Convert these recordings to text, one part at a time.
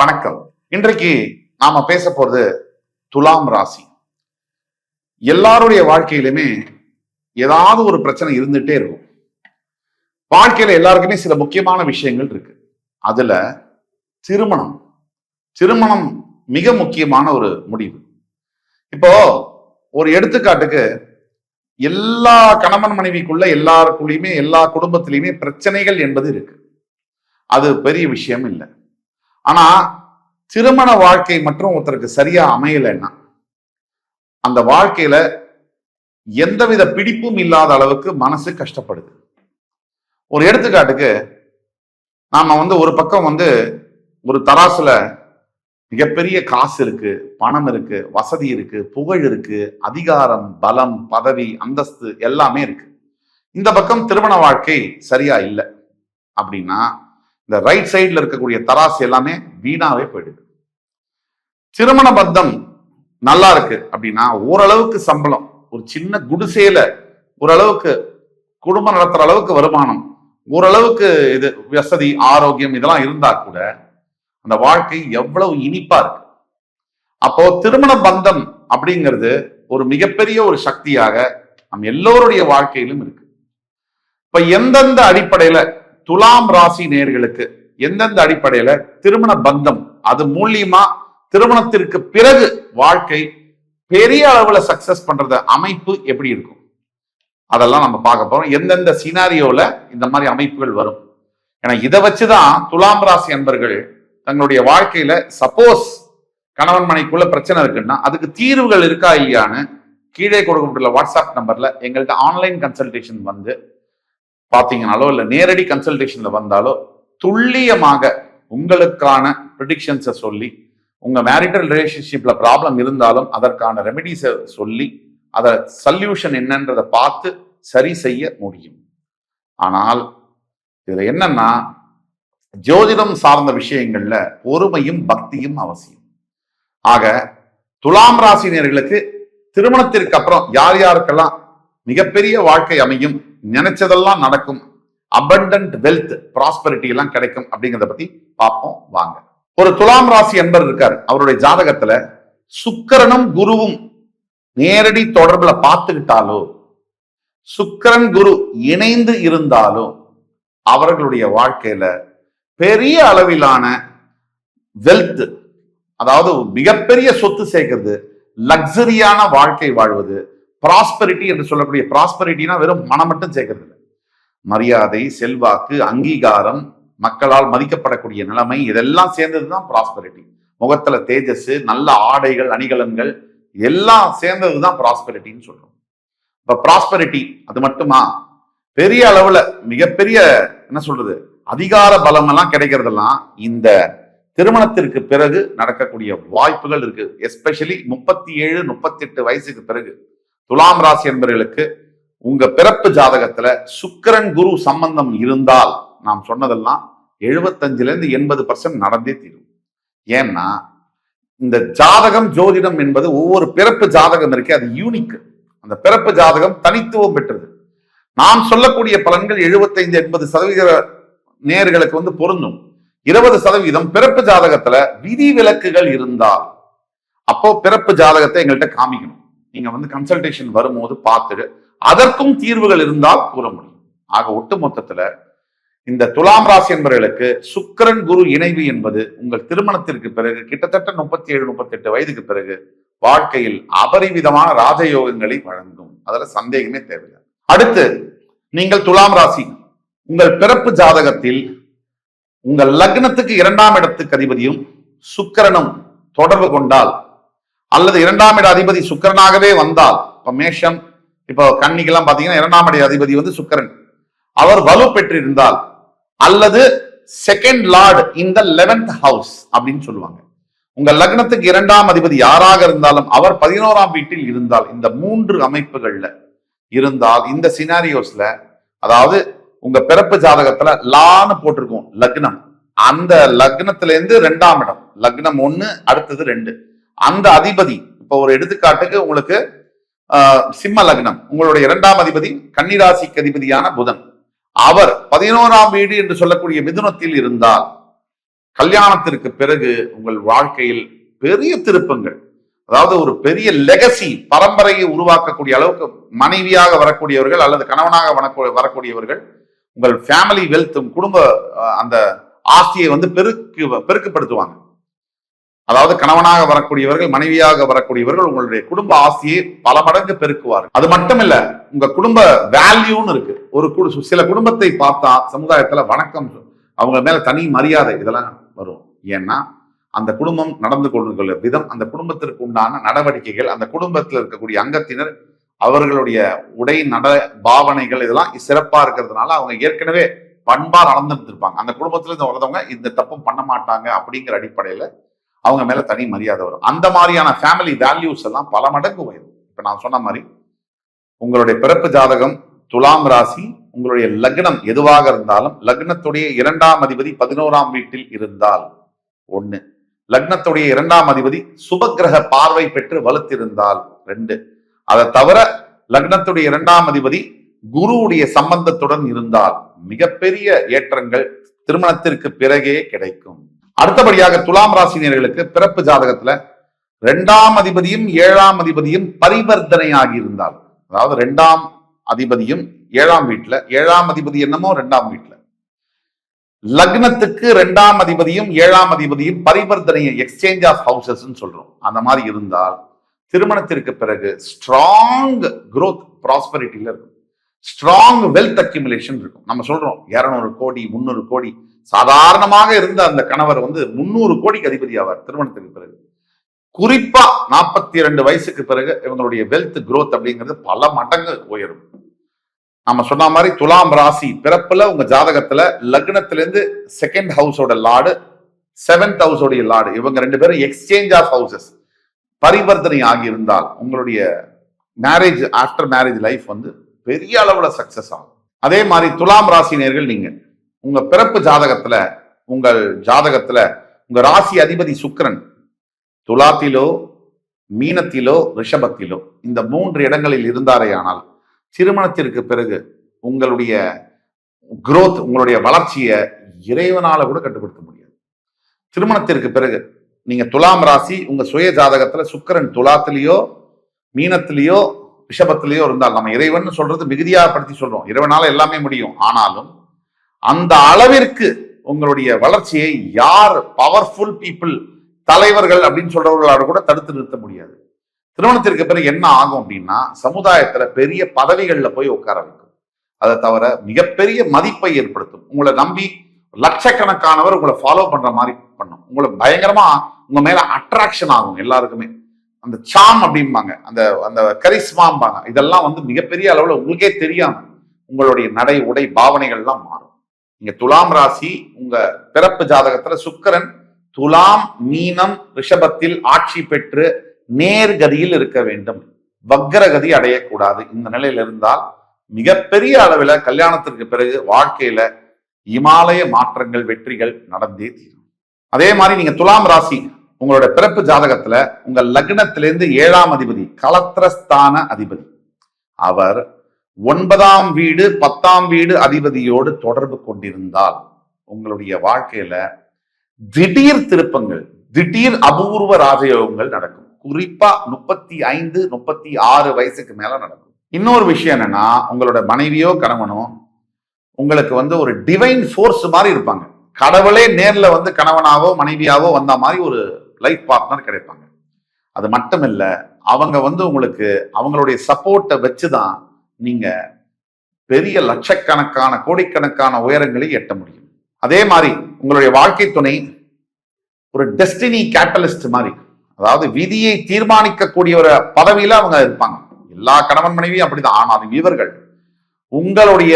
வணக்கம். இன்றைக்கு நாம பேச போறது துலாம் ராசி. எல்லாருடைய வாழ்க்கையிலுமே ஏதாவது ஒரு பிரச்சனை இருந்துட்டே இருக்கும். வாழ்க்கையில எல்லாருக்குமே சில முக்கியமான விஷயங்கள் இருக்கு. அதுல திருமணம் திருமணம் மிக முக்கியமான ஒரு முடிவு. இப்போ ஒரு எடுத்துக்காட்டுக்கு, எல்லா கணவன் மனைவிக்குள்ள எல்லாருக்குள்ளயுமே எல்லா குடும்பத்திலையுமே பிரச்சனைகள் என்பது இருக்கு. அது பெரிய விஷயம் இல்லை. ஆனா திருமண வாழ்க்கை மற்றும் ஒருத்தருக்கு சரியா அமையலைன்னா அந்த வாழ்க்கையில எந்தவித பிடிப்பும் இல்லாத அளவுக்கு மனசு கஷ்டப்படுது. ஒரு எடுத்துக்காட்டுக்கு, நாம ஒரு பக்கம் ஒரு தராசுல மிகப்பெரிய காசு இருக்கு, பணம் இருக்கு, வசதி இருக்கு, புகழ் இருக்கு, அதிகாரம், பலம், பதவி, அந்தஸ்து எல்லாமே இருக்கு. இந்த பக்கம் திருமண வாழ்க்கை சரியா இல்லை அப்படின்னா இந்த ரைட் சைட்ல இருக்கக்கூடிய தராசு எல்லாமே வீணாவே போயிடுது. திருமண பந்தம் நல்லா இருக்கு அப்படின்னா ஓரளவுக்கு சம்பளம், ஒரு சின்ன குடிசையில ஓரளவுக்கு குடும்பம் நடத்துற அளவுக்கு வருமானம், ஓரளவுக்கு இது வசதி, ஆரோக்கியம் இதெல்லாம் இருந்தா கூட அந்த வாழ்க்கை எவ்வளவு இனிப்பா இருக்கு. அப்போ திருமண பந்தம் அப்படிங்கிறது ஒரு மிகப்பெரிய ஒரு சக்தியாக நம் எல்லோருடைய வாழ்க்கையிலும் இருக்கு. இப்ப எந்தெந்த அடிப்படையில துலாம் ராசி நேயர்களுக்கு எந்தெந்த அடிப்படையில திருமண பந்தம், அது மூலியமா திருமணத்திற்கு பிறகு வாழ்க்கை பெரிய அளவுல சக்சஸ் பண்றது அமைப்பு எப்படி இருக்கும், அதெல்லாம் நம்ம பார்க்க போறோம். எந்தெந்த சினாரியோல இந்த மாதிரி அமைப்புகள் வரும். ஏன்னா இதை வச்சுதான் துலாம் ராசி அன்பர்கள் தங்களுடைய வாழ்க்கையில சப்போஸ் கணவன் மனைக்குள்ள பிரச்சனை இருக்குன்னா அதுக்கு தீர்வுகள் இருக்கா இல்லையான்னு கீழே கொடுக்கப்பட்டுள்ள வாட்ஸ்அப் நம்பர்ல எங்கள்கிட்ட ஆன்லைன் கன்சல்டேஷன் பாத்தீங்கன்னாலோ இல்ல நேரடி கன்சல்டேஷன்ல வந்தாலோ துல்லியமாக உங்களுக்கான ப்ரெடிக்ஷன்ஸை சொல்லி, உங்க மேரிட்டல் ரிலேஷன்ஷிப்ல ப்ராப்ளம் இருந்தாலும் அதற்கான ரெமெடிஸை சொல்லி அத சொல்யூஷன் என்னன்றதை பார்த்து சரி செய்ய முடியும். ஆனால் இதுல என்னன்னா, ஜோதிடம் சார்ந்த விஷயங்கள்ல பொறுமையும் பக்தியும் அவசியம். ஆக துலாம் ராசினியர்களுக்கு திருமணத்திற்கு அப்புறம் யார் யாருக்கெல்லாம் மிகப்பெரிய வாழ்க்கை அமையும், நினைச்சதெல்லாம் நடக்கும், அபண்டன்ட் வெல்த், ப்ராஸ்பரிட்டி எல்லாம் கிடைக்கும் அப்படிங்கிறத பத்தி பார்ப்போம் வாங்க. ஒரு துலாம் ராசி என்பர் இருக்கார். அவருடைய ஜாதகத்துல சுக்கிரனும் குருவும் நேரடி தொடர்புல பார்த்துக்கிட்டாலோ, சுக்கிரன் குரு இணைந்து இருந்தாலோ அவர்களுடைய வாழ்க்கையில பெரிய அளவிலான வெல்த், அதாவது மிகப்பெரிய சொத்து சேர்க்கிறது, லக்ஸரியான வாழ்க்கை வாழ்வது, ப்ராஸ்பரிட்டி என்று சொல்லக்கூடிய ப்ராஸ்பரிட்டினா வெறும் மனம் மட்டும் சேர்க்கிறது இல்லை, மரியாதை, செல்வாக்கு, அங்கீகாரம், மக்களால் மதிக்கப்படக்கூடிய நிலைமை, இதெல்லாம் சேர்ந்ததுதான் ப்ராஸ்பரிட்டி. முகத்துல தேஜஸ், நல்ல ஆடைகள், அணிகலன்கள் எல்லாம் சேர்ந்ததுதான் ப்ராஸ்பரிட்டின்னு சொல்றோம். இப்ப ப்ராஸ்பரிட்டி அது மட்டுமா, பெரிய அளவுல மிகப்பெரிய என்ன சொல்றது அதிகார பலம் எல்லாம் கிடைக்கிறதெல்லாம் இந்த திருமணத்திற்கு பிறகு நடக்கக்கூடிய வாய்ப்புகள் இருக்கு. எஸ்பெஷலி 37, 38 வயசுக்கு பிறகு துலாம் ராசி என்பவர்களுக்கு உங்க பிறப்பு ஜாதகத்துல சுக்கிரன் குரு சம்பந்தம் இருந்தால் நாம் சொன்னதெல்லாம் 75% நடந்தே தீரும். ஏன்னா இந்த ஜாதகம், ஜோதிடம் என்பது ஒவ்வொரு பிறப்பு ஜாதகம் இருக்கு, அது யூனிக். அந்த பிறப்பு ஜாதகம் தனித்துவம் பெற்றது. நாம் சொல்லக்கூடிய பலன்கள் 75-80% நேர்களுக்கு பொருந்தும். 20% பிறப்பு ஜாதகத்துல விதி விலக்குகள் இருந்தால் அப்போ பிறப்பு ஜாதகத்தை எங்கள்கிட்ட காமிக்கணும். நீங்க கன்சல்டேஷன் வரும்போது பார்த்துட்டு அதற்கும் தீர்வுகள் இருந்தால் கூற முடியும். ஆக ஒட்டு மொத்தத்துல இந்த துலாம் ராசி என்பவர்களுக்கு சுக்கிரன் குரு இணைவு என்பது உங்கள் திருமணத்திற்கு பிறகு கிட்டத்தட்ட 37-38 வயதுக்கு பிறகு வாழ்க்கையில் அபரிவிதமான ராஜயோகங்களை வழங்கும். அதுல சந்தேகமே தேவையில்லை. அடுத்து, நீங்கள் துலாம் ராசி, உங்கள் பிறப்பு ஜாதகத்தில் உங்கள் லக்னத்துக்கு 2ஆம் இடத்துக்கு அதிபதியும் சுக்கிரனும் தொடர்பு கொண்டால், அல்லது 2ஆம் இட அதிபதி சுக்கிரனாகவே வந்தால், இப்ப மேஷம், இப்போ கன்னிக்கெல்லாம் பாத்தீங்கன்னா 2ஆம் இட அதிபதி சுக்கிரன், அவர் வலு பெற்றிருந்தால், அல்லது செகண்ட் லார்ட் இன் த 11th ஹவுஸ் அப்படின்னு சொல்லுவாங்க. உங்க லக்னத்துக்கு 2ஆம் அதிபதி யாராக இருந்தாலும் அவர் 11ஆம் வீட்டில் இருந்தால், இந்த 3 அமைப்புகள்ல இருந்தால், இந்த சினாரியோஸ்ல, அதாவது உங்க பிறப்பு ஜாதகத்துல லான்னு போட்டிருக்கும் லக்னம், அந்த லக்னத்துல இருந்து 2ஆம் இடம், லக்னம் 1 அடுத்தது 2, அந்த அதிபதி, இப்ப ஒரு எடுத்துக்காட்டுக்கு உங்களுக்கு சிம்ம லக்னம், உங்களுடைய 2ஆம் அதிபதி கன்னிராசிக்கு அதிபதியான புதன், அவர் 11ஆம் வீடு என்று சொல்லக்கூடிய மிதுனத்தில் இருந்தால் கல்யாணத்திற்கு பிறகு உங்கள் வாழ்க்கையில் பெரிய திருப்பங்கள், அதாவது ஒரு பெரிய லெகசி பரம்பரையை உருவாக்கக்கூடிய அளவுக்கு மனைவியாக வரக்கூடியவர்கள் அல்லது கணவனாக வரக்கூடியவர்கள் உங்கள் ஃபேமிலி வெல்த், குடும்ப அந்த ஆஸ்தியை வந்து பெருக்குப்படுத்துவாங்க. அதாவது கணவனாக வரக்கூடியவர்கள், மனைவியாக வரக்கூடியவர்கள் உங்களுடைய குடும்ப ஆஸ்தியை பல மடங்கு பெருக்குவார்கள். அது மட்டும் இல்ல, உங்க குடும்ப வேல்யூன்னு இருக்கு. சில குடும்பத்தை பார்த்தா சமுதாயத்துல வணக்கம், அவங்க மேல தனி மரியாதை இதெல்லாம் வரும். ஏன்னா அந்த குடும்பம் நடந்து கொள்ளுள்ள விதம், அந்த குடும்பத்திற்கு உண்டான நடவடிக்கைகள், அந்த குடும்பத்தில் இருக்கக்கூடிய அங்கத்தினர் அவர்களுடைய உடை நட பாவனைகள் இதெல்லாம் சிறப்பா இருக்கிறதுனால அவங்க ஏற்கனவே பண்பா நடந்துட்டு இருப்பாங்க. அந்த குடும்பத்துல இருந்து வர்றவங்க இந்த தப்பும் பண்ண மாட்டாங்க அப்படிங்கிற அடிப்படையில அவங்க மேல தனி மரியாதை வரும். அந்த மாதிரியான ஃபேமிலி வேல்யூஸ் எல்லாம் பல மடங்கு உயரும். இப்ப நான் சொன்ன மாதிரி உங்களுடைய பிறப்பு ஜாதகம் துலாம் ராசி, உங்களுடைய லக்னம் எதுவாக இருந்தாலும் லக்னத்துடைய 2ஆம் அதிபதி 11ஆம் வீட்டில் இருந்தால் ஒண்ணு, லக்னத்துடைய 2ஆம் அதிபதி சுபக்கிரக பார்வை பெற்று வலுத்திருந்தால் 2, அதை தவிர லக்னத்துடைய 2ஆம் அதிபதி குருவுடைய சம்பந்தத்துடன் இருந்தால் மிகப்பெரிய ஏற்றங்கள் திருமணத்திற்கு பிறகே கிடைக்கும். அடுத்தபடியாக துலாம் ராசினியர்களுக்கு பிறப்பு ஜாதகத்துல 2ஆம் அதிபதியும் 7ஆம் அதிபதியும் பரிவர்த்தனையாகி இருந்தால், அதாவது 2ஆம் அதிபதியும் 7ஆம் வீட்டுல, 7ஆம் அதிபதி என்னமோ 2ஆம் வீட்டுல, லக்னத்துக்கு 2ஆம் அதிபதியும் 7ஆம் அதிபதியும் பரிவர்த்தனையை எக்ஸ்சேஞ்ச் ஆஃப் ஹவுசஸ் சொல்றோம். அந்த மாதிரி இருந்தால் திருமணத்திற்கு பிறகு ஸ்ட்ராங் growth ப்ராஸ்பரிட்டியில இருக்கும், ஸ்ட்ராங் வெல்த் அக்யூமுலேஷன் இருக்கும். நம்ம சொல்றோம் 200 கோடி 300 கோடி, சாதாரணமாக இருந்த அந்த கணவர் வந்து 300 கோடிக்கு அதிபதி ஆவார் திருமணத்துக்கு பிறகு. குறிப்பா 42 வயசுக்கு பிறகு இவங்களுடைய வெல்த் growth அப்படிங்கிறது பல மடங்கு உயரும். நம்ம சொன்ன மாதிரி துலாம் ராசி பிறப்புல உங்க ஜாதகத்துல லக்னத்திலிருந்து 2nd ஹவுஸோட லார்டு 7th ஹவுஸோடைய லார்டு இவங்க 2 பேரும் எக்ஸ்சேஞ்ச் ஆஃப் ஹவுசஸ் பரிவர்த்தனை ஆகி இருந்தால் உங்களுடைய மேரேஜ் ஆஃப்டர் மேரேஜ் லைஃப் வந்து பெரிய அளவுல சக்சஸ் ஆகும். அதே மாதிரி துலாம் ராசினியர்கள், நீங்க உங்க பிறப்பு ஜாதகத்துல உங்க ராசி அதிபதி சுக்கிரன் துலாத்திலோ மீனத்திலோ ரிஷபத்திலோ இந்த 3 இடங்களில் இருந்தாரேயானால் திருமணத்திற்கு பிறகு உங்களுடைய growth, உங்களுடைய வளர்ச்சியை இறைவனால கூட கட்டுப்படுத்த முடியாது. திருமணத்திற்கு பிறகு நீங்க துலாம் ராசி உங்க சுய ஜாதகத்துல சுக்கிரன் துலாத்திலேயோ மீனத்திலேயோ ரிஷபத்திலேயோ இருந்தால், நம்ம இறைவன் சொல்றது மிகுதியாகப்படுத்தி சொல்றோம், இறைவனால எல்லாமே முடியும். ஆனாலும் அந்த அளவிற்கு உங்களுடைய வளர்ச்சியை யார் பவர்ஃபுல் பீப்புள், தலைவர்கள் அப்படின்னு சொல்றவர்களால கூட தடுத்து நிறுத்த முடியாது. திருமணத்திற்கு பிறகு என்ன ஆகும் அப்படின்னா சமுதாயத்துல பெரிய பதவிகள்ல போய் உட்கார வைக்கும். அதை தவிர மிகப்பெரிய மதிப்பை ஏற்படுத்தும். உங்களை நம்பி லட்சக்கணக்கானவர் உங்களை ஃபாலோ பண்ற மாதிரி பண்ணும். உங்களை பயங்கரமா உங்க மேல அட்ராக்ஷன் ஆகும். எல்லாருக்குமே அந்த சாம் அப்படிம்பாங்க, அந்த அந்த கரிஸ்மாம்பாங்க. இதெல்லாம் வந்து மிகப்பெரிய அளவுல உங்களுக்கே தெரியாம உங்களுடைய நடை உடை பாவனைகள் எல்லாம் மாறும். நீங்க துலாம் ராசி உங்க பிறப்பு ஜாதகத்துல சுக்கிரன் துலாம் மீனம் ரிஷபத்தில் ஆட்சி பெற்று நேர்கதியில் இருக்க வேண்டும், வக்ரகதி அடையக்கூடாது. இந்த நிலையில இருந்தால் மிகப்பெரிய அளவில் கல்யாணத்திற்கு பிறகு வாழ்க்கையில இமாலய மாற்றங்கள் வெற்றிகள் நடந்தே தீரும். அதே மாதிரி நீங்க துலாம் ராசி உங்களோட பிறப்பு ஜாதகத்துல உங்க லக்னத்திலிருந்து 7ஆம் அதிபதி கலத்திரஸ்தான அதிபதி, அவர் 9ஆம் வீடு 10ஆம் வீடு அதிபதியோடு தொடர்பு கொண்டிருந்தால் உங்களுடைய வாழ்க்கையில திடீர் திருப்பங்கள், திடீர் அபூர்வ ராஜயோகங்கள் நடக்கும். குறிப்பா 35 36 வயசுக்கு மேல நடக்கும். இன்னொரு விஷயம் என்னன்னா, உங்களோட மனைவியோ கணவனோ உங்களுக்கு வந்து ஒரு டிவைன் ஃபோர்ஸ் மாதிரி இருப்பாங்க. கடவுளே நேர்ல வந்து கணவனாவோ மனைவியாவோ வந்த மாதிரி ஒரு லைஃப் பார்ட்னர் கிடைப்பாங்க. அது மட்டும் இல்ல, அவங்க வந்து உங்களுக்கு அவங்களுடைய சப்போர்ட்டை வச்சுதான் நீங்க பெரிய லட்சக்கணக்கான கோடிக்கணக்கான உயரங்களை எட்ட முடியும். அதே மாதிரி உங்களுடைய வாழ்க்கை துணை ஒரு டெஸ்டினி கேட்டலிஸ்ட் மாதிரி, அதாவது விதியை தீர்மானிக்கக்கூடிய ஒரு பதவியில அவங்க இருப்பாங்க. எல்லா கணவன் மனைவியும் அப்படிதான். ஆனாலும் இவர்கள் உங்களுடைய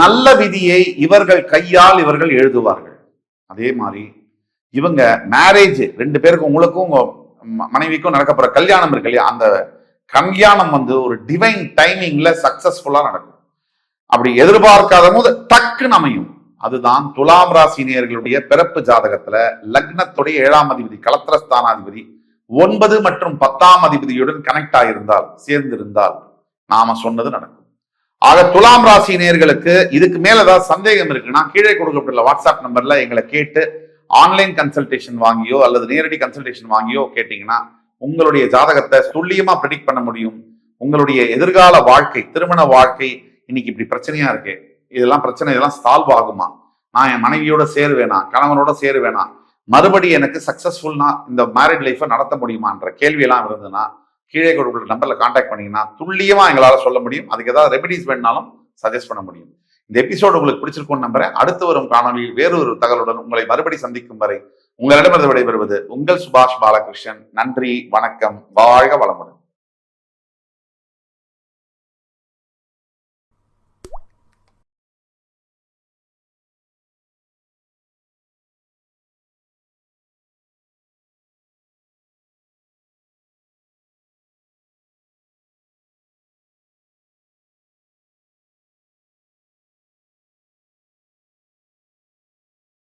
நல்ல விதியை இவர்கள் கையால் இவர்கள் எழுதுவார்கள். அதே மாதிரி இவங்க மேரேஜ் 2 பேருக்கும் உங்களுக்கும் உங்க மனைவிக்கும் நடக்கப்படுற கல்யாணம் இருக்கு இல்லையா, அந்த கல்யாணம் வந்து ஒரு டிவைன் டைமிங்ல சக்சஸ்ஃபுல்லா நடக்கும். அப்படி எதிர்பார்க்காத போது டக்குன்னு அமையும். அதுதான் துலாம் ராசினியர்களுடைய பிறப்பு ஜாதகத்துல லக்னத்துடைய 7ஆம் அதிபதி கலத்திரஸ்தானாதிபதி 9 மற்றும் 10ஆம் அதிபதியுடன் கனெக்ட் ஆகியிருந்தால், சேர்ந்திருந்தால் நாம சொன்னது நடக்கும். ஆக துலாம் ராசி நேயர்களுக்கு இதுக்கு மேல ஏதாவது சந்தேகம் இருக்குன்னா கீழே கொடுக்கப்பட்டுள்ள வாட்ஸ்அப் நம்பர்ல எங்களை கேட்டு ஆன்லைன் கன்சல்டேஷன் வாங்கியோ அல்லது நேரடி கன்சல்டேஷன் வாங்கியோ கேட்டீங்கன்னா உங்களுடைய ஜாதகத்தை துல்லியமா ப்ரெடிக்ட் பண்ண முடியும். உங்களுடைய எதிர்கால வாழ்க்கை, திருமண வாழ்க்கை இன்னைக்கு இப்படி பிரச்சனையா இருக்கு, இதெல்லாம் பிரச்சனை, இதெல்லாம் சால்வ் ஆகுமா, நான் என் மனைவியோட சேருவேனா, கணவனோட சேருவேனா, மறுபடியும் எனக்கு சக்சஸ்ஃபுல்னா இந்த மேரிட் லைஃபை நடத்த முடியுமான்ற கேள்வி எல்லாம் இருந்ததுன்னா கீழே கொடுக்குற நம்பர்ல கான்டாக்ட் பண்ணீங்கன்னா துல்லியமா எங்களால சொல்ல முடியும். அதுக்கு ஏதாவது ரெமெடிஸ் வேணாலும் சஜஸ்ட் பண்ண முடியும். இந்த எபிசோடு உங்களுக்கு பிடிச்சிருக்கும்னு நம்புறேன். அடுத்து வரும் காணொலியில் வேறொரு தகவலுடன் உங்களை மறுபடி சந்திக்கும் வரை உங்களிடமிருந்து விடைபெறுவது உங்கள் சுபாஷ் பாலகிருஷ்ணன். நன்றி, வணக்கம், வாழ்க வளமுடன்.